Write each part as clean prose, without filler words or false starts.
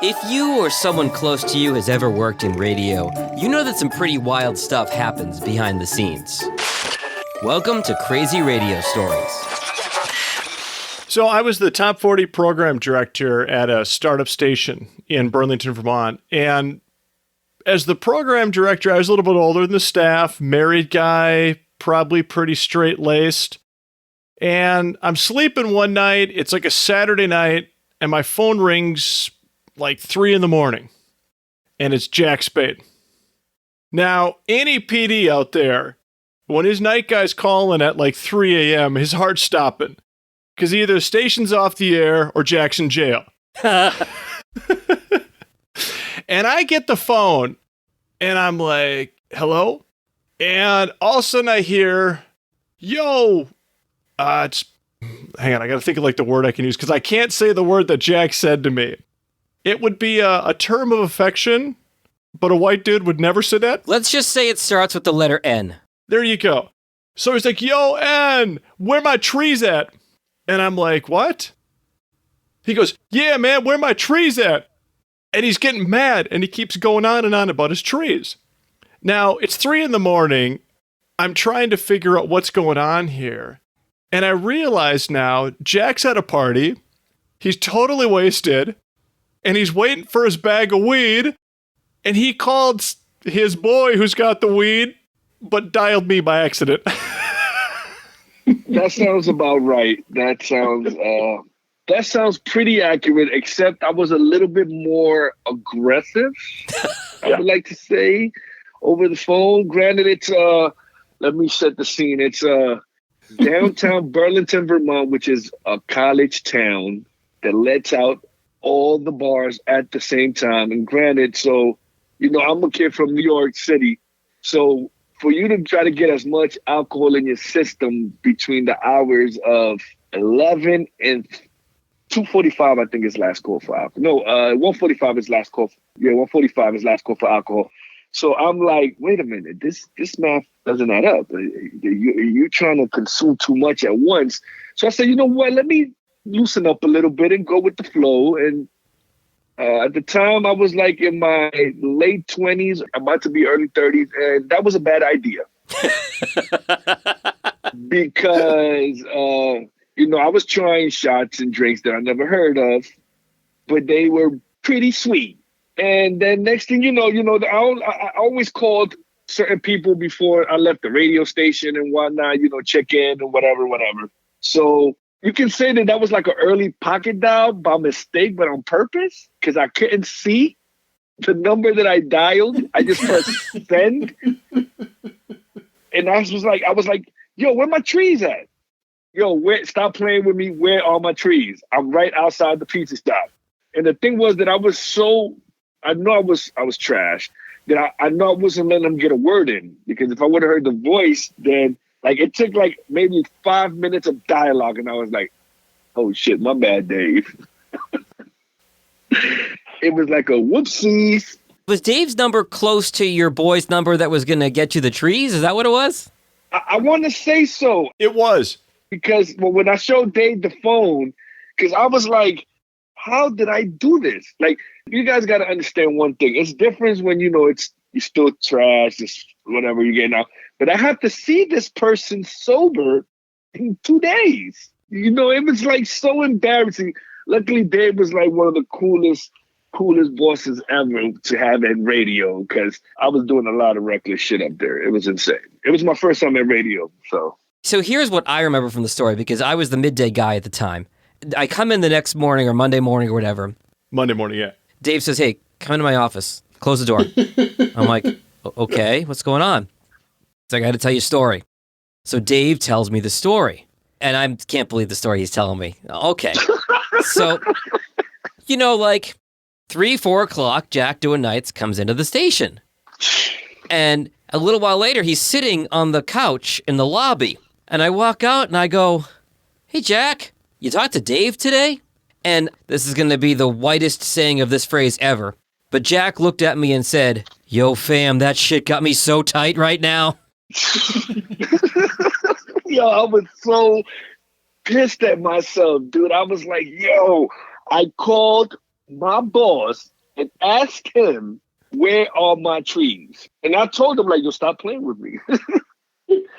If you or someone close to you has ever worked in radio, you know that some pretty wild stuff happens behind the scenes. Welcome to Crazy Radio Stories. So I was the top 40 program director at a startup station in Burlington, Vermont. And as the program director, I was a little bit older than the staff, married guy, probably pretty straight-laced. And I'm sleeping one night. It's like a Saturday night, and my phone rings like 3 a.m, and it's Jack Spade. Now, any PD out there, when his night guy's calling at like 3 a.m., his heart's stopping, because either the station's off the air or Jack's in jail. And I get the phone, and I'm like, hello? And all of a sudden I hear, yo, hang on, I got to think of like the word I can use, because I can't say the word that Jack said to me. It would be a term of affection, but a white dude would never say that. Let's just say it starts with the letter N. There you go. So he's like, yo, N, where my trees at? And I'm like, what? He goes, yeah, man, where my trees at? And he's getting mad, and he keeps going on and on about his trees. Now, it's 3 a.m. I'm trying to figure out what's going on here. And I realize now, Jack's at a party. He's totally wasted. And he's waiting for his bag of weed, and he called his boy who's got the weed, but dialed me by accident. That sounds about right. That sounds pretty accurate, except I was a little bit more aggressive, I would like to say, over the phone. Granted, it's, let me set the scene. It's downtown Burlington, Vermont, which is a college town that lets out all the bars at the same time. And granted, so, I'm a kid from New York City. So for you to try to get as much alcohol in your system between the hours of 11 and 2:45, I think is last call for alcohol. No, 1:45 is last call. 1:45 is last call for alcohol. So I'm like, wait a minute, this math doesn't add up. You're trying to consume too much at once. So I said, you know what, let me loosen up a little bit and go with the flow. And at the time, I was like in my late 20s, about to be early 30s, and that was a bad idea. Because, I was trying shots and drinks that I never heard of, but they were pretty sweet. And then next thing I always called certain people before I left the radio station and whatnot, check in and whatever. So you can say that was like an early pocket dial by mistake, but on purpose, because I couldn't see the number that I dialed. I just pressed send. And I was like, yo, where my trees at? Yo, stop playing with me. Where are my trees? I'm right outside the pizza shop. And the thing was that I know I was trash. That I know I wasn't letting them get a word in, because if I would have heard the voice, then it took maybe 5 minutes of dialogue, and I was like, oh shit, my bad, Dave. It was like a whoopsies. Was Dave's number close to your boy's number that was going to get you the trees? Is that what it was? I want to say so. It was. Because when I showed Dave the phone, because I was like, how did I do this? You guys got to understand one thing. It's different when, you're still trash, just whatever you get now. But I have to see this person sober in 2 days. It was so embarrassing. Luckily, Dave was one of the coolest bosses ever to have in radio, because I was doing a lot of reckless shit up there. It was insane. It was my first time at radio. So here's what I remember from the story, because I was the midday guy at the time. I come in the next morning or Monday morning or whatever. Monday morning, yeah. Dave says, hey, come into my office. Close the door. I'm like, okay, what's going on? It's like, I got to tell you a story. So Dave tells me the story, and I can't believe the story he's telling me. Okay. So, 3, 4 o'clock, Jack doing nights comes into the station. And a little while later, he's sitting on the couch in the lobby. And I walk out and I go, hey, Jack, you talked to Dave today? And this is going to be the whitest saying of this phrase ever. But Jack looked at me and said, yo, fam, that shit got me so tight right now. Yo, I was so pissed at myself, dude. I was like, yo, I called my boss and ask him, where are my trees? And I told him, like, yo, stop playing with me.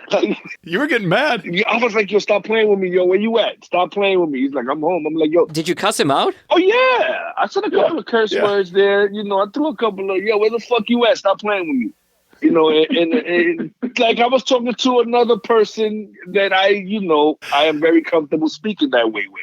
Like, You were getting mad. I was like, yo, stop playing with me. Yo, where you at? Stop playing with me. He's like, I'm home. I'm like, yo. Did you cuss him out? Oh, yeah. I said a couple of curse words there. You know, I threw a couple of, yo, where the fuck you at? Stop playing with me. You know, and like I was talking to another person that I am very comfortable speaking that way with.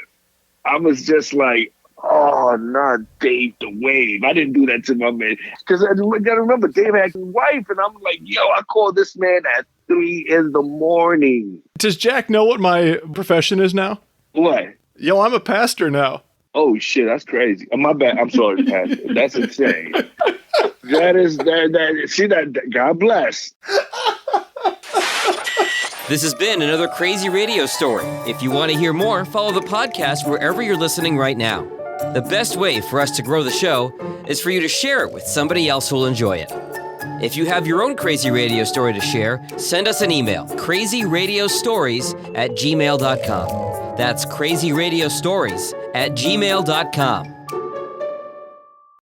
I was just like, oh, not Dave the Wave. I didn't do that to my man. Because I got to remember, Dave had his wife, and I'm like, yo, I called this man at 3 a.m. Does Jack know what my profession is now? What? Yo, I'm a pastor now. Oh, shit, that's crazy. Oh, my bad. I'm sorry, Pastor. That's insane. See that, God bless. This has been another crazy radio story. If you want to hear more, follow the podcast wherever you're listening right now. The best way for us to grow the show is for you to share it with somebody else who'll enjoy it. If you have your own crazy radio story to share, send us an email, crazyradiostories@gmail.com. That's crazyradiostories@gmail.com.